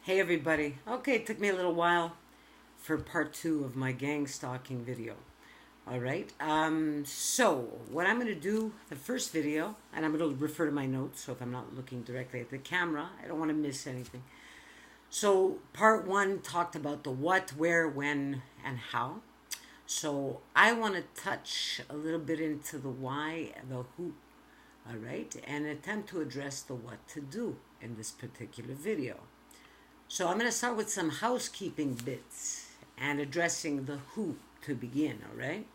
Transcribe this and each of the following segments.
Hey everybody. Okay, it took me a little while for part two of my gang stalking video. All right. So what I'm going to do, the first video, and I'm going to refer to my notes. So if I'm not looking directly at the camera, I don't want to miss anything. So part one talked about the what, where, when, and how. So I want to touch a little bit into the why, the who. All right, and attempt to address the what to do in this particular video. So I'm going to start with some housekeeping bits and addressing the who to begin, all right?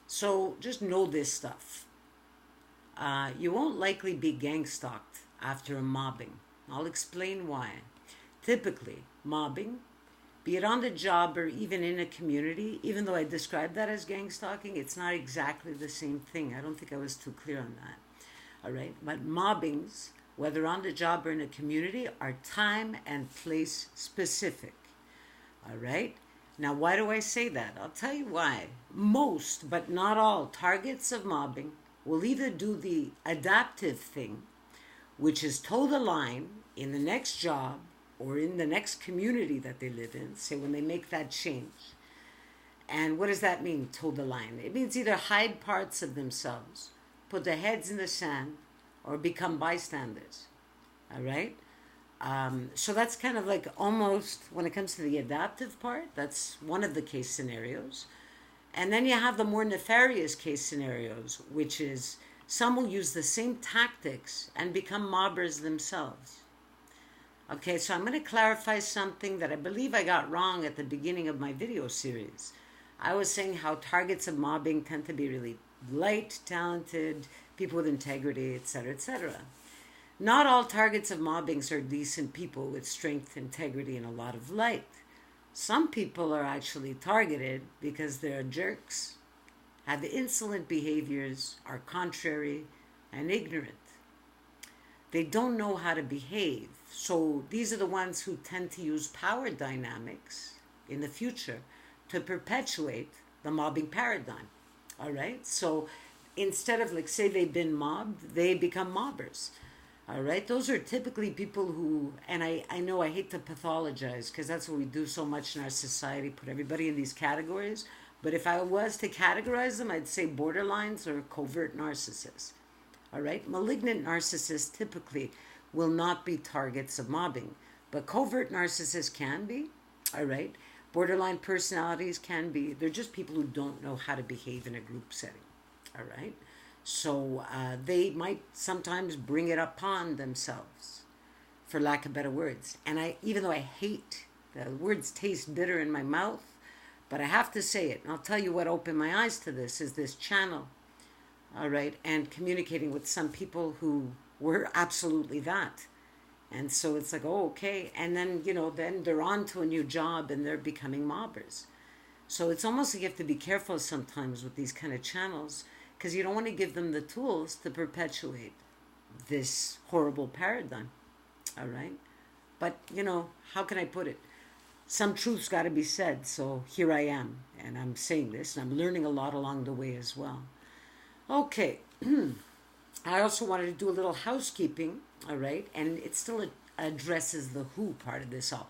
So just know this stuff. You won't likely be gang stalked after a mobbing. I'll explain why. Typically, mobbing, be it on the job or even in a community, even though I described that as gang stalking, it's not exactly the same thing. I don't think I was too clear on that. All right? But mobbings, whether on the job or in a community, are time and place specific. All right? Now, why do I say that? I'll tell you why. Most, but not all, targets of mobbing will either do the adaptive thing, which is toe the line in the next job or in the next community that they live in, say when they make that change. And what does that mean, toe the line? It means either hide parts of themselves, put their heads in the sand, or become bystanders. All right? So that's kind of like almost, when it comes to the adaptive part, that's one of the case scenarios. And then you have the more nefarious case scenarios, which is some will use the same tactics and become mobbers themselves. Okay, so I'm going to clarify something that I believe I got wrong at the beginning of my video series. I was saying how targets of mobbing tend to be really light, talented, people with integrity, etc., etc. Not all targets of mobbings are decent people with strength, integrity, and a lot of light. Some people are actually targeted because they're jerks, have insolent behaviors, are contrary, and ignorant. They don't know how to behave. So these are the ones who tend to use power dynamics in the future to perpetuate the mobbing paradigm. All right? So instead of, like, say they've been mobbed, they become mobbers. All right? Those are typically people who, and I know I hate to pathologize because that's what we do so much in our society, put everybody in these categories. But if I was to categorize them, I'd say borderlines or covert narcissists. All right? Malignant narcissists typically will not be targets of mobbing, but covert narcissists can be. All right? Borderline personalities can be. They're just people who don't know how to behave in a group setting. All right? So they might sometimes bring it upon themselves, for lack of better words. And even though I hate, the words taste bitter in my mouth, but I have to say it. And I'll tell you what opened my eyes to this is this channel. All right? And communicating with some people who were absolutely that. And so it's like, oh, okay. And then, then they're on to a new job and they're becoming mobbers. So it's almost like you have to be careful sometimes with these kind of channels because you don't want to give them the tools to perpetuate this horrible paradigm. All right? But, how can I put it? Some truth's got to be said. So here I am. And I'm saying this. And I'm learning a lot along the way as well. Okay. I also wanted to do a little housekeeping, all right? And it still addresses the who part of this all.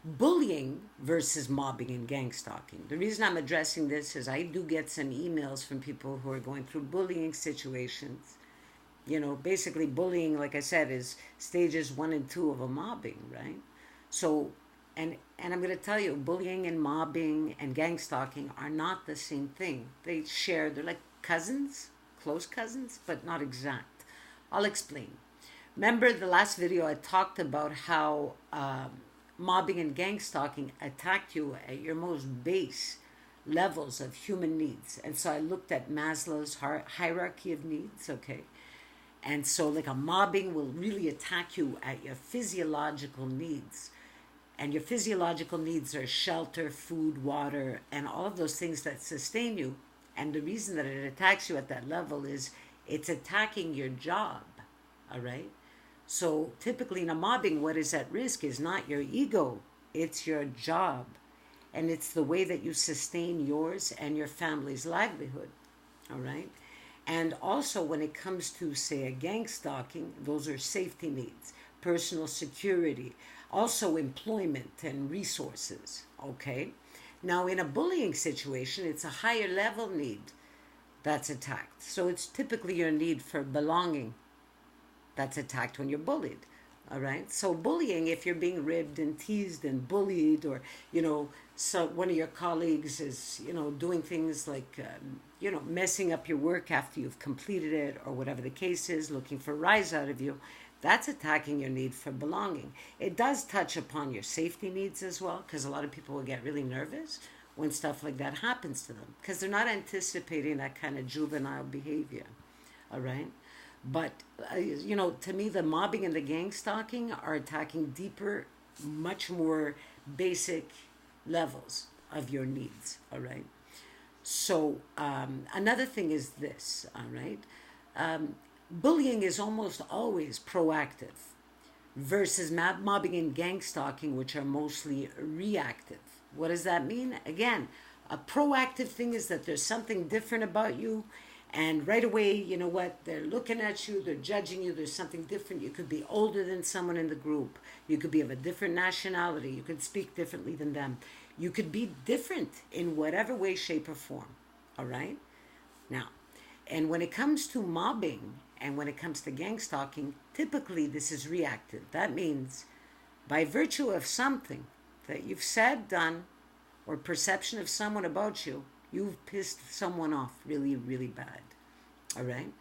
Bullying versus mobbing and gang stalking. The reason I'm addressing this is I do get some emails from people who are going through bullying situations. Basically bullying, like I said, is stages 1 and 2 of a mobbing, right? So, and I'm going to tell you, bullying and mobbing and gang stalking are not the same thing. They're like cousins. Close cousins, but not exact. I'll explain. Remember the last video I talked about how mobbing and gang stalking attack you at your most base levels of human needs. And so I looked at Maslow's hierarchy of needs, okay? And so like a mobbing will really attack you at your physiological needs. And your physiological needs are shelter, food, water, and all of those things that sustain you. And the reason that it attacks you at that level is it's attacking your job, all right? So typically in a mobbing, what is at risk is not your ego, it's your job. And it's the way that you sustain yours and your family's livelihood, all right? And also when it comes to, say, a gang stalking, those are safety needs. personal security, also employment and resources, okay? Now, in a bullying situation, it's a higher level need that's attacked. So it's typically your need for belonging that's attacked when you're bullied. All right. So bullying, if you're being ribbed and teased and bullied, or so one of your colleagues is doing things like messing up your work after you've completed it, or whatever the case is, looking for a rise out of you, that's attacking your need for belonging. It does touch upon your safety needs as well, because a lot of people will get really nervous when stuff like that happens to them, because they're not anticipating that kind of juvenile behavior. All right. But, to me, the mobbing and the gang stalking are attacking deeper, much more basic levels of your needs, all right? So another thing is this, all right? Bullying is almost always proactive versus mobbing and gang stalking, which are mostly reactive. What does that mean? Again, a proactive thing is that there's something different about you, and right away, you know what, they're looking at you, they're judging you, there's something different. You could be older than someone in the group. You could be of a different nationality. You could speak differently than them. You could be different in whatever way, shape, or form. All right? Now, and when it comes to mobbing and when it comes to gang stalking, typically this is reactive. That means by virtue of something that you've said, done, or perception of someone about you, you've pissed someone off really, really bad. All right?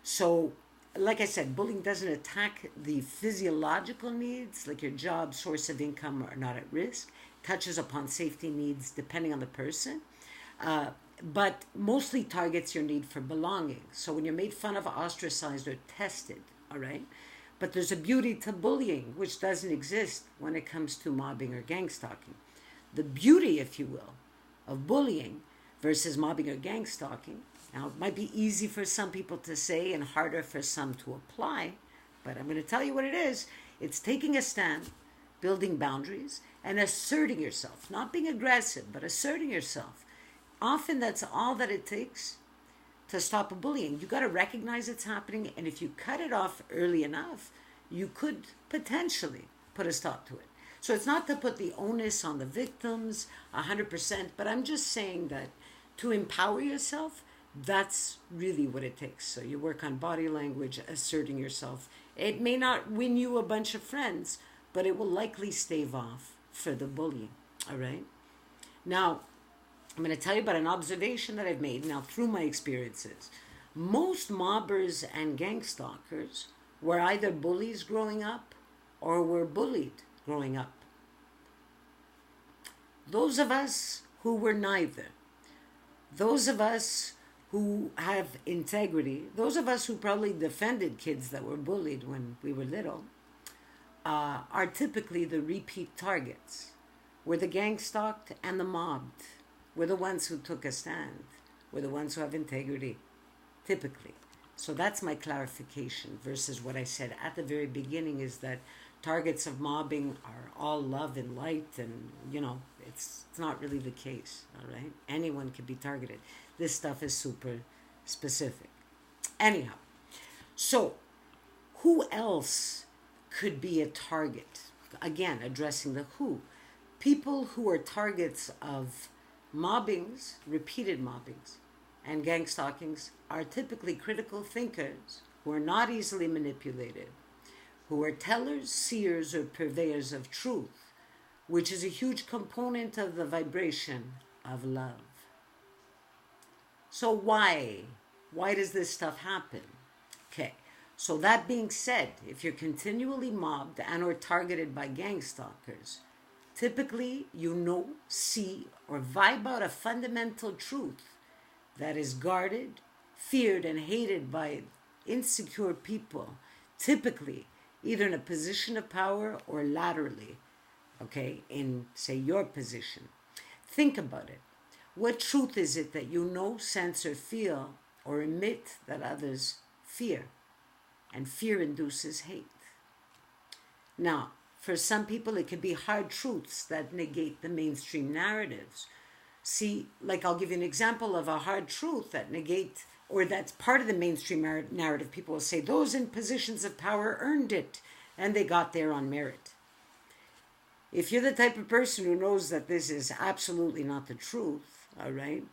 So, like I said, bullying doesn't attack the physiological needs, like your job, source of income are not at risk. Touches upon safety needs depending on the person. But mostly targets your need for belonging. So when you're made fun of, ostracized, or tested, all right? But there's a beauty to bullying, which doesn't exist when it comes to mobbing or gang stalking. The beauty, if you will, of bullying versus mobbing or gang stalking. Now, it might be easy for some people to say and harder for some to apply, but I'm going to tell you what it is. It's taking a stand, building boundaries, and asserting yourself. Not being aggressive, but asserting yourself. Often that's all that it takes to stop a bullying. You got to recognize it's happening, and if you cut it off early enough, you could potentially put a stop to it. So it's not to put the onus on the victims 100%, but I'm just saying that to empower yourself, that's really what it takes. So you work on body language, asserting yourself. It may not win you a bunch of friends, but it will likely stave off further bullying, all right? Now, I'm going to tell you about an observation that I've made now through my experiences. Most mobbers and gang stalkers were either bullies growing up or were bullied growing up. Those of us who were neither, those of us who have integrity, those of us who probably defended kids that were bullied when we were little, are typically the repeat targets. We're the gang stalked and the mobbed. We're the ones who took a stand. We're the ones who have integrity, typically. So that's my clarification versus what I said at the very beginning, is that targets of mobbing are all love and light, and, it's not really the case, all right? Anyone can be targeted. This stuff is super specific. Anyhow, so who else could be a target? Again, addressing the who. People who are targets of mobbings, repeated mobbings, and gang stalkings are typically critical thinkers who are not easily manipulated, who are tellers, seers, or purveyors of truth, which is a huge component of the vibration of love. So why? Why does this stuff happen? Okay, so that being said, if you're continually mobbed and or targeted by gang stalkers, typically you see, or vibe out a fundamental truth that is guarded, feared, and hated by insecure people, typically either in a position of power or laterally, okay, in, say, your position. Think about it. What truth is it that you sense, or feel, or emit that others fear? And fear induces hate. Now, for some people, it can be hard truths that negate the mainstream narratives. See, like, I'll give you an example of a hard truth that negate, or that's part of the mainstream narrative. People will say, those in positions of power earned it. and they got there on merit. If you're the type of person who knows that this is absolutely not the truth, all right,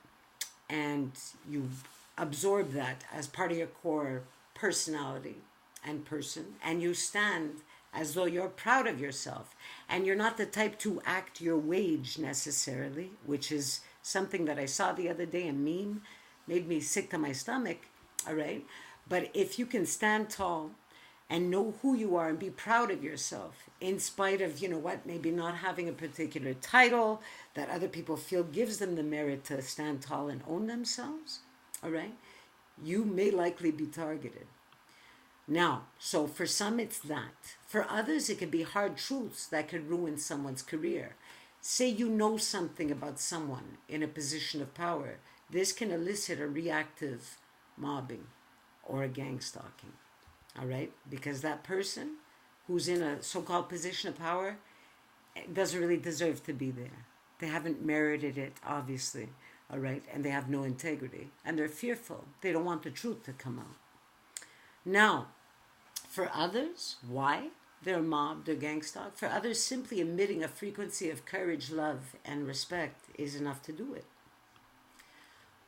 and you absorb that as part of your core personality and person, and you stand as though you're proud of yourself, and you're not the type to act your wage necessarily, which is something that I saw the other day, a meme, made me sick to my stomach, all right? But if you can stand tall and know who you are and be proud of yourself, in spite of, you know what, maybe not having a particular title that other people feel gives them the merit to stand tall and own themselves, all right, you may likely be targeted. Now, so for some it's that. For others it could be hard truths that could ruin someone's career. Say you know something about someone in a position of power. This can elicit a reactive mobbing or a gang stalking. All right? Because that person who's in a so-called position of power doesn't really deserve to be there. They haven't merited it, obviously. All right? And they have no integrity. And they're fearful. They don't want the truth to come out. Now, for others, why they're mobbed or gang stalked? For others, simply emitting a frequency of courage, love, and respect is enough to do it.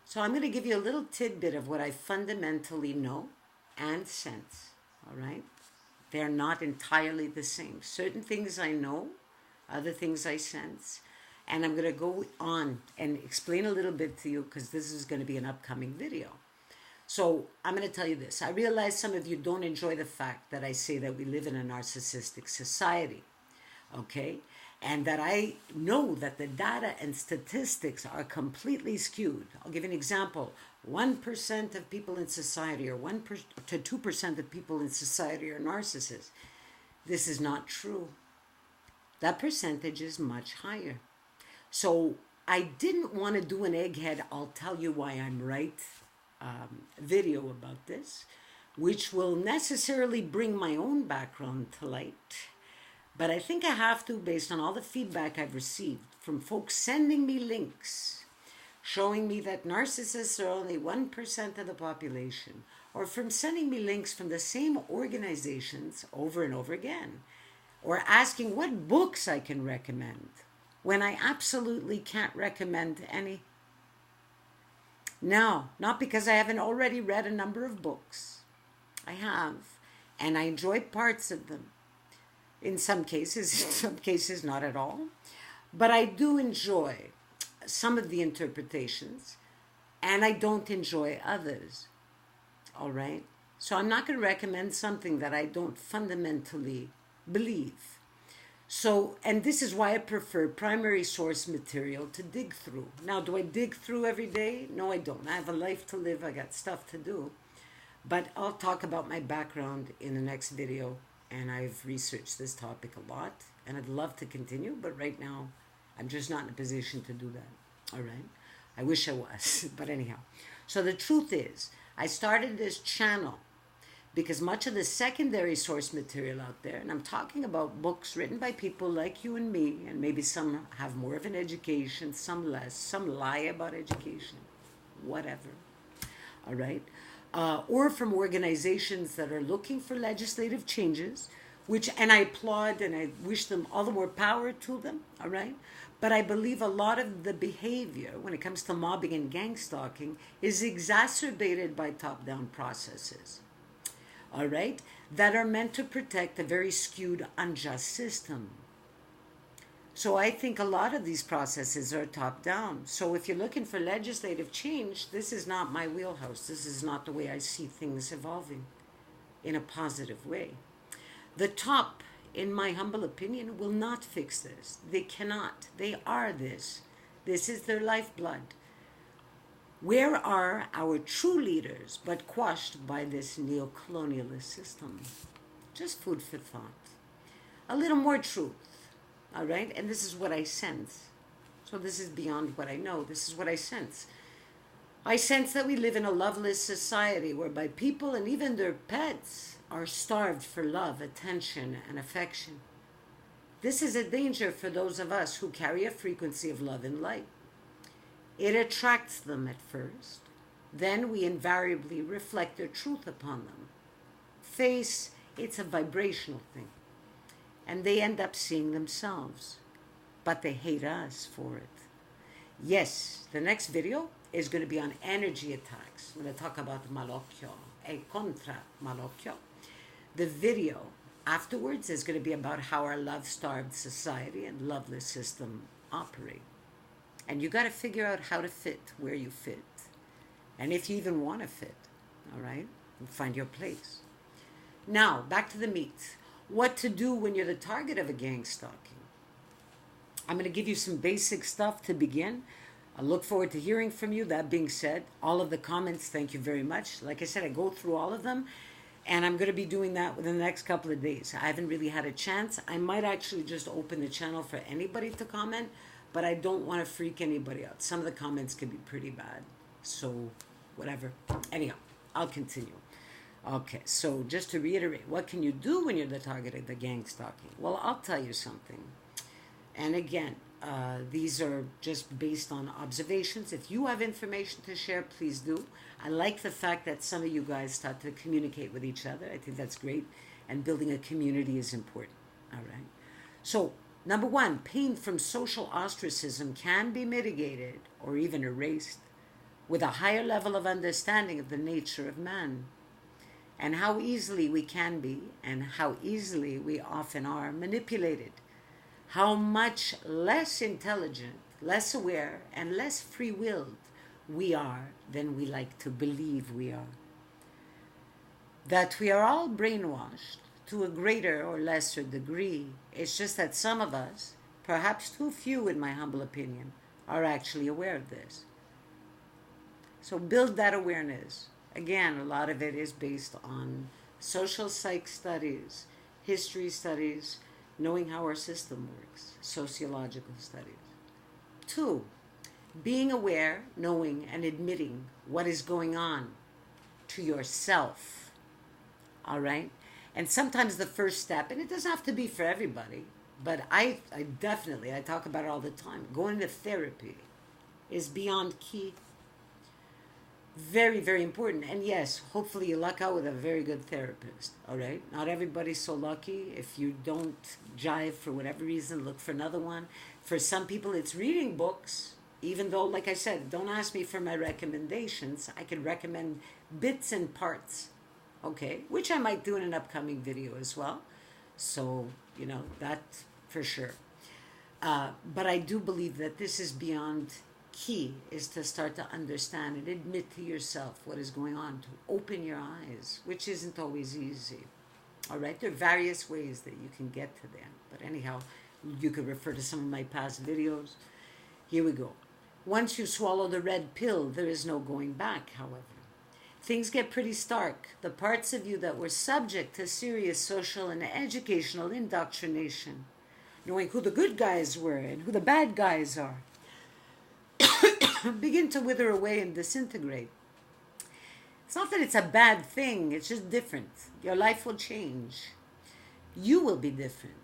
So I'm going to give you a little tidbit of what I fundamentally know and sense. All right? They're not entirely the same. Certain things I know, other things I sense. And I'm going to go on and explain a little bit to you because this is going to be an upcoming video. So I'm going to tell you this. I realize some of you don't enjoy the fact that I say that we live in a narcissistic society, okay? And that I know that the data and statistics are completely skewed. I'll give you an example. 1% of people in society, or 1% to 2% of people in society are narcissists. This is not true. That percentage is much higher. So I didn't want to do an egghead, I'll tell you why I'm right, video about this, which will necessarily bring my own background to light. But I think I have to, based on all the feedback I've received from folks sending me links, showing me that narcissists are only 1% of the population, or from sending me links from the same organizations over and over again, or asking what books I can recommend, when I absolutely can't recommend any. Now, not because I haven't already read a number of books. I have, and I enjoy parts of them. In some cases not at all. But I do enjoy some of the interpretations, and I don't enjoy others. All right? So I'm not going to recommend something that I don't fundamentally believe. So, and this is why I prefer primary source material to dig through. Now, do I dig through every day? No, I don't. I have a life to live. I got stuff to do. But I'll talk about my background in the next video. And I've researched this topic a lot. And I'd love to continue. But right now, I'm just not in a position to do that. All right? I wish I was. But anyhow. So the truth is, I started this channel because much of the secondary source material out there, and I'm talking about books written by people like you and me, and maybe some have more of an education, some less, some lie about education, whatever, all right? Or from organizations that are looking for legislative changes, which, and I applaud and I wish them all the more power to them, all right? But I believe a lot of the behavior when it comes to mobbing and gang stalking is exacerbated by top-down processes. All right, that are meant to protect a very skewed, unjust system. So I think a lot of these processes are top-down. So if you're looking for legislative change, this is not my wheelhouse. This is not the way I see things evolving in a positive way. The top, in my humble opinion, will not fix this. They cannot. They are this. This is their lifeblood. Where are our true leaders but quashed by this neo-colonialist system? Just food for thought. A little more truth, all right? And this is what I sense. So this is beyond what I know. This is what I sense. I sense that we live in a loveless society whereby people and even their pets are starved for love, attention, and affection. This is a danger for those of us who carry a frequency of love and light. It attracts them at first. Then we invariably reflect their truth upon them. It's a vibrational thing. and they end up seeing themselves, but they hate us for it. Yes, the next video is going to be on energy attacks. I'm going to talk about malocchio e contra malocchio. The video afterwards is going to be about how our love-starved society and loveless system operate. And you got to figure out how to fit where you fit. And if you even want to fit, all right? And find your place. Now, back to the meat. What to do when you're the target of a gang stalking. I'm going to give you some basic stuff to begin. I look forward to hearing from you. That being said, all of the comments, thank you very much. Like I said, I go through all of them, and I'm going to be doing that within the next couple of days. I haven't really had a chance. I might actually just open the channel for anybody to comment, but I don't want to freak anybody out. Some of the comments can be pretty bad, so whatever. Anyhow, I'll continue. Okay, so just to reiterate, what can you do when you're the target of the gang stalking? Well, I'll tell you something. And again, these are just based on observations. If you have information to share, please do. I like the fact that some of you guys start to communicate with each other. I think that's great. And building a community is important. All right. So, number one, pain from social ostracism can be mitigated or even erased with a higher level of understanding of the nature of man and how easily we can be and how easily we often are manipulated. How much less intelligent, less aware, and less free-willed we are than we like to believe we are. That we are all brainwashed to a greater or lesser degree. It's just that some of us, perhaps too few in my humble opinion, are actually aware of this. So build that awareness. Again, a lot of it is based on social psych studies, history studies, knowing how our system works, sociological studies. 2, being aware, knowing, and admitting what is going on to yourself. All right? And sometimes the first step, and it doesn't have to be for everybody, but I definitely, I talk about it all the time, going to therapy is beyond key. Very, very important. And yes, hopefully you luck out with a very good therapist, all right? Not everybody's so lucky. If you don't jive for whatever reason, look for another one. For some people, it's reading books, even though, like I said, don't ask me for my recommendations. I can recommend bits and parts, okay? Which I might do in an upcoming video as well. So, you know, that for sure. But I do believe that this is beyond key is to start to understand and admit to yourself what is going on, to open your eyes, which isn't always easy. All right, there are various ways that you can get to them. But anyhow, you could refer to some of my past videos. Here we go. Once you swallow the red pill, there is no going back, however. Things get pretty stark. The parts of you that were subject to serious social and educational indoctrination, knowing who the good guys were and who the bad guys are, begin to wither away and disintegrate. It's not that it's a bad thing, it's just different. Your life will change. You will be different.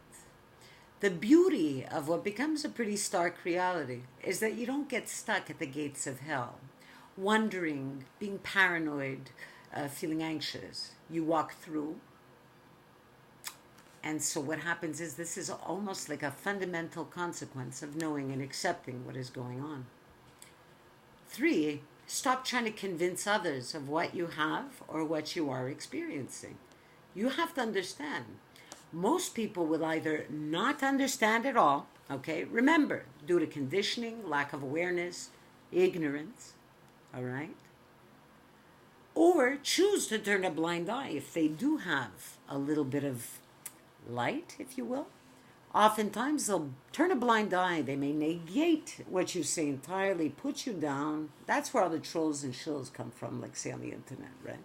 The beauty of what becomes a pretty stark reality is that you don't get stuck at the gates of hell, wondering, being paranoid, feeling anxious. You walk through. And so what happens is this is almost like a fundamental consequence of knowing and accepting what is going on. 3, stop trying to convince others of what you have or what you are experiencing. You have to understand. Most people will either not understand at all, okay? Remember, due to conditioning, lack of awareness, ignorance, all right? Or choose to turn a blind eye if they do have a little bit of light, if you will. Oftentimes, they'll turn a blind eye. They may negate what you say entirely, put you down. That's where all the trolls and shills come from, like say on the internet, right?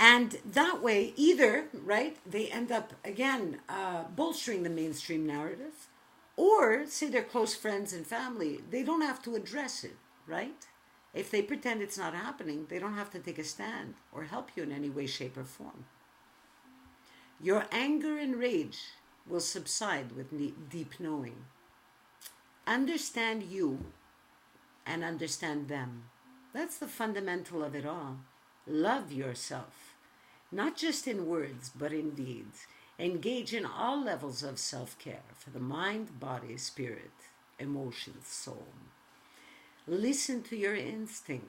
And that way, either, right, they end up, again, bolstering the mainstream narrative, or, say they're close friends and family, they don't have to address it, right? If they pretend it's not happening, they don't have to take a stand or help you in any way, shape, or form. Your anger and rage will subside with deep knowing. Understand you and understand them. That's the fundamental of it all. Love yourself, not just in words, but in deeds. Engage in all levels of self-care for the mind, body, spirit, emotions, soul. Listen to your instinct.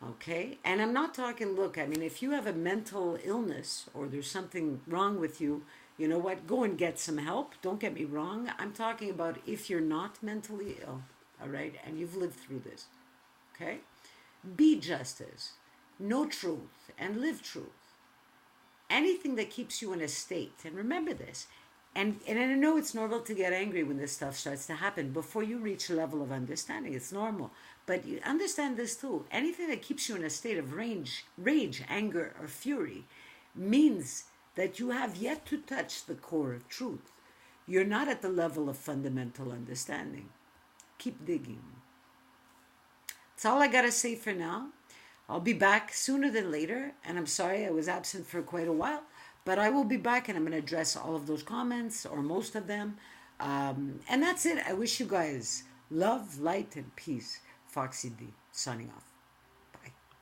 Okay? And I'm not talking, look, I mean, if you have a mental illness or there's something wrong with you, you know what? Go and get some help. Don't get me wrong. I'm talking about if you're not mentally ill, all right, and you've lived through this. Okay? Be justice. Know truth and live truth. Anything that keeps you in a state, and remember this, and I know it's normal to get angry when this stuff starts to happen before you reach a level of understanding. It's normal. But you understand this too. Anything that keeps you in a state of rage, anger, or fury means that you have yet to touch the core of truth. You're not at the level of fundamental understanding. Keep digging. That's all I got to say for now. I'll be back sooner than later, and I'm sorry I was absent for quite a while, but I will be back and I'm going to address all of those comments, or most of them. And that's it. I wish you guys love, light, and peace. Foxy D, signing off.